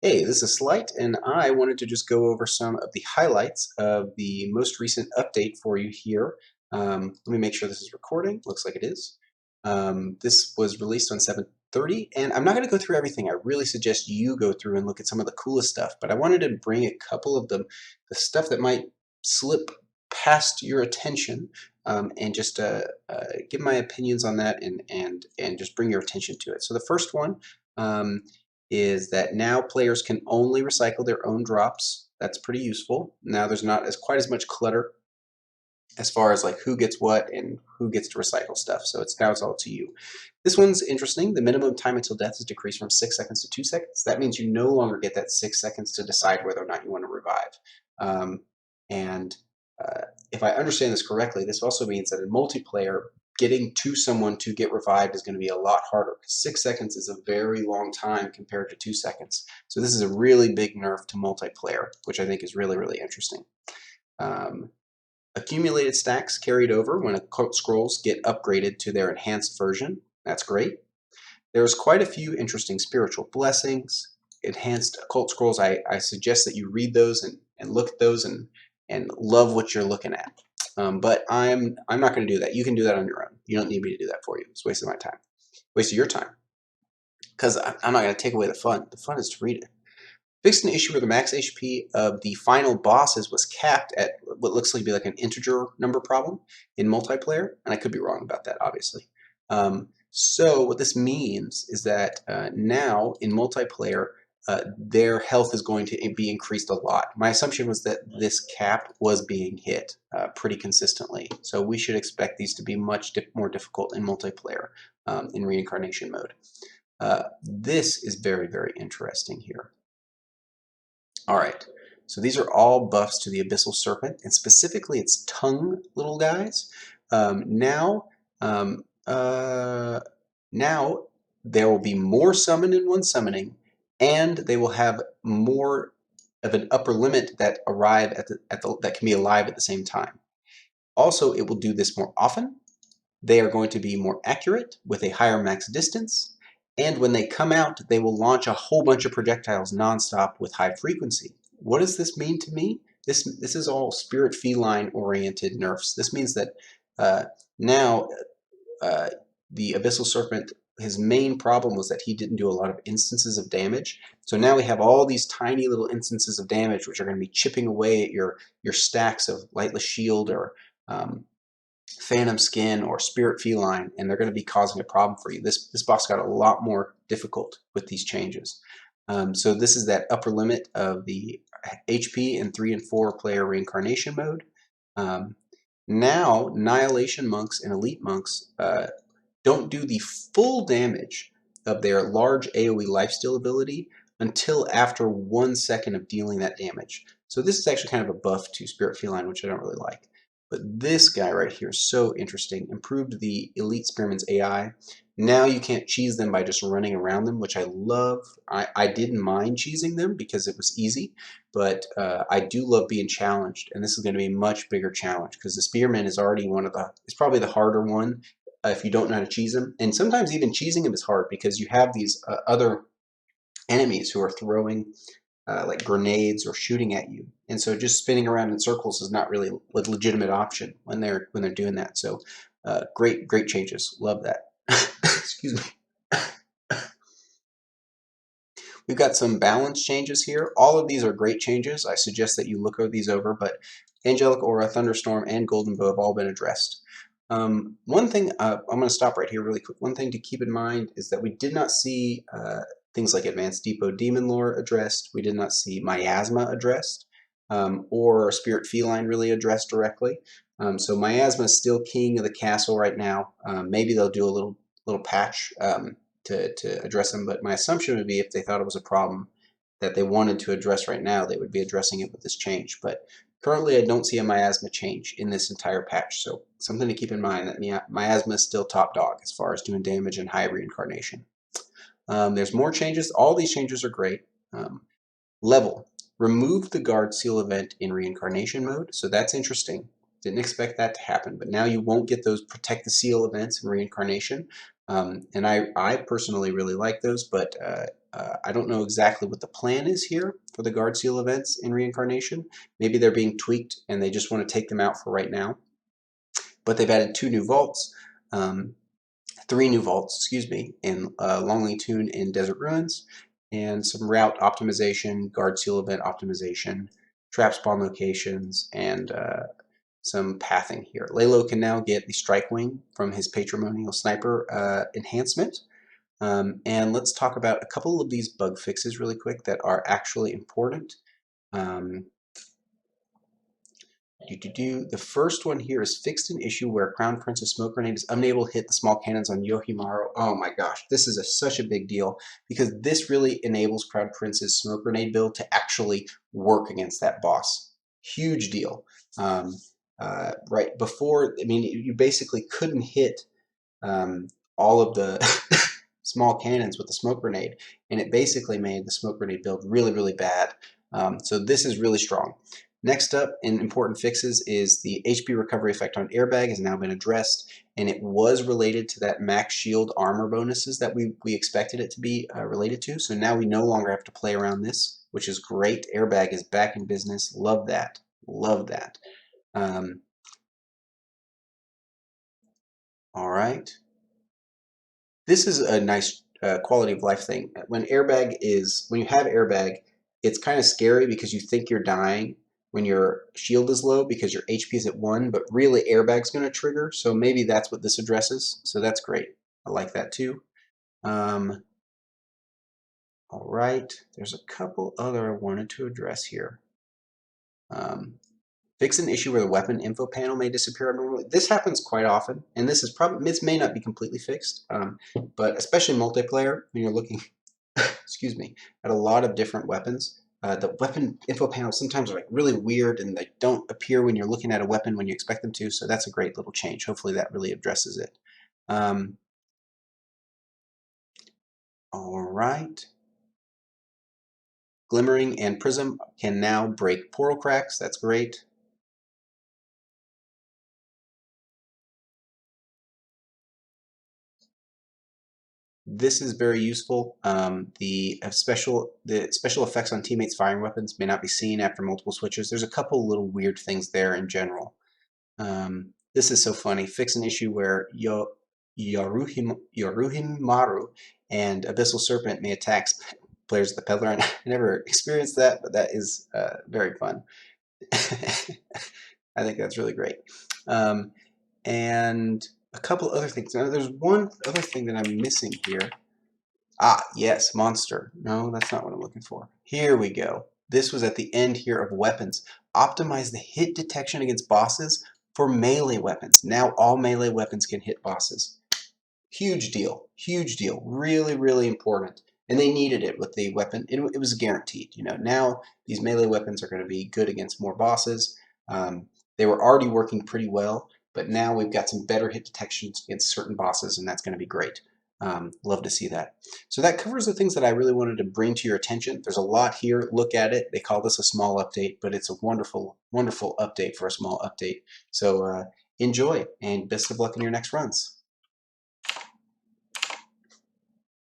Hey, this is Slight, and I wanted to just go over some of the highlights of the most recent update for you here. Let me make sure this is recording. Looks like it is. This was released on 7/30, and I'm not going to go through everything. I really suggest you go through and look at some of the coolest stuff, but I wanted to bring a couple of the stuff that might slip past your attention, and just give my opinions on that and just bring your attention to it. So the first one, is that now players can only recycle their own drops. That's pretty useful. Now there's not quite as much clutter as far as like who gets what and who gets to recycle stuff. So now it's all to you. This one's interesting. The minimum time until death is decreased from 6 seconds to 2 seconds. That means you no longer get that 6 seconds to decide whether or not you want to revive. And if I understand this correctly, this also means that in multiplayer, getting to someone to get revived is going to be a lot harder. 6 seconds is a very long time compared to 2 seconds. So this is a really big nerf to multiplayer, which I think is really, really interesting. Accumulated stacks carried over when occult scrolls get upgraded to their enhanced version. That's great. There's quite a few interesting spiritual blessings, enhanced occult scrolls. I suggest that you read those and look at those and love what you're looking at. But I'm not going to do that. You can do that on your own. You don't need me to do that for you. It's a waste of my time. Waste of your time. Because I'm not going to take away the fun. The fun is to read it. Fixed an issue where the max HP of the final bosses was capped at what looks like an integer number problem in multiplayer, and I could be wrong about that, obviously. So what this means is that now in multiplayer, their health is going to be increased a lot. My assumption was that this cap was being hit pretty consistently, so we should expect these to be much more difficult in multiplayer in reincarnation mode. This is very, very interesting here. All right, so these are all buffs to the Abyssal Serpent, and specifically its tongue little guys. Now there will be more summon in one summoning, and they will have more of an upper limit that arrive that can be alive at the same time. Also, it will do this more often. They are going to be more accurate with a higher max distance. And when they come out, they will launch a whole bunch of projectiles nonstop with high frequency. What does this mean to me? This is all spirit feline oriented nerfs. This means that now the Abyssal Serpent, his main problem was that he didn't do a lot of instances of damage. So now we have all these tiny little instances of damage which are going to be chipping away at your stacks of Lightless Shield or Phantom Skin or Spirit Feline, and they're going to be causing a problem for you. This boss got a lot more difficult with these changes. So this is that upper limit of the HP in 3 and 4 player reincarnation mode. Now, Annihilation Monks and Elite Monks don't do the full damage of their large AoE lifesteal ability until after 1 second of dealing that damage. So this is actually kind of a buff to Spirit Feline, which I don't really like. But this guy right here is so interesting. Improved the Elite Spearman's AI. Now you can't cheese them by just running around them, which I love. I didn't mind cheesing them because it was easy, but I do love being challenged, and this is going to be a much bigger challenge because the Spearman is already it's probably the harder one if you don't know how to cheese him. And sometimes even cheesing him is hard because you have these other enemies who are throwing like grenades or shooting at you, and so just spinning around in circles is not really a legitimate option when they're doing that. So great changes, love that. Excuse me. We've got some balance changes here. All of these are great changes. I suggest that you look these over, but Angelic Aura, Thunderstorm, and Golden Bow have all been addressed. One thing, I'm going to stop right here really quick. One thing to keep in mind is that we did not see things like Advanced Depot Demon Lore addressed. We did not see Miasma addressed, or Spirit Feline really addressed directly. So Miasma is still king of the castle right now. Maybe they'll do a little patch to address them, but my assumption would be if they thought it was a problem that they wanted to address right now, they would be addressing it with this change. But currently, I don't see a Miasma change in this entire patch, so something to keep in mind that Miasma is still top dog as far as doing damage and high reincarnation. There's more changes. All these changes are great. Level. Remove the guard seal event in reincarnation mode, so that's interesting. Didn't expect that to happen, but now you won't get those protect the seal events in reincarnation. And I personally really like those, but I don't know exactly what the plan is here for the Guard Seal events in Reincarnation. Maybe they're being tweaked and they just want to take them out for right now. But they've added 2 new vaults, 3 new vaults, excuse me, in Lonely Tune in Desert Ruins, and some route optimization, Guard Seal event optimization, trap spawn locations, and some pathing here. Lalo can now get the Strike Wing from his Patrimonial Sniper enhancement. And let's talk about a couple of these bug fixes really quick that are actually important. The first one here is fixed an issue where Crown Prince's smoke grenade is unable to hit the small cannons on Yohimaru. Oh my gosh, this is such a big deal because this really enables Crown Prince's smoke grenade build to actually work against that boss. Huge deal. Right before, I mean, you basically couldn't hit all of the small cannons with the smoke grenade, and it basically made the smoke grenade build really, really bad. So this is really strong. Next up in important fixes is the HP recovery effect on airbag has now been addressed, and it was related to that max shield armor bonuses that we expected it to be related to. So now we no longer have to play around this, which is great. Airbag is back in business. Love that. Love that. All right. This is a nice quality of life thing. When you have airbag, it's kind of scary because you think you're dying when your shield is low because your HP is at 1, but really airbag's going to trigger. So maybe that's what this addresses. So that's great. I like that too. All right. There's a couple other I wanted to address here. Fix an issue where the weapon info panel may disappear abnormally. This happens quite often, and this may not be completely fixed, but especially multiplayer when you're looking, excuse me, at a lot of different weapons. The weapon info panels sometimes are like really weird, and they don't appear when you're looking at a weapon when you expect them to. So that's a great little change. Hopefully that really addresses it. All right. Glimmering and Prism can now break portal cracks. That's great. This is very useful. The special effects on teammates firing weapons may not be seen after multiple switches. There's a couple little weird things there in general. This is so funny. Fix an issue where Yoruhimaru and Abyssal Serpent may attack players at the Peddler. I never experienced that, but that is very fun. I think that's really great. And a couple other things. Now, there's one other thing that I'm missing here. Ah, yes, monster. No, that's not what I'm looking for. Here we go. This was at the end here of weapons. Optimize the hit detection against bosses for melee weapons. Now all melee weapons can hit bosses. Huge deal. Huge deal. Really, really important. And they needed it with the weapon. It was guaranteed. You know, now these melee weapons are going to be good against more bosses. They were already working pretty well, but now we've got some better hit detections against certain bosses, and that's going to be great. Love to see that. So that covers the things that I really wanted to bring to your attention. There's a lot here. Look at it. They call this a small update, but it's a wonderful, wonderful update for a small update. So enjoy, and best of luck in your next runs.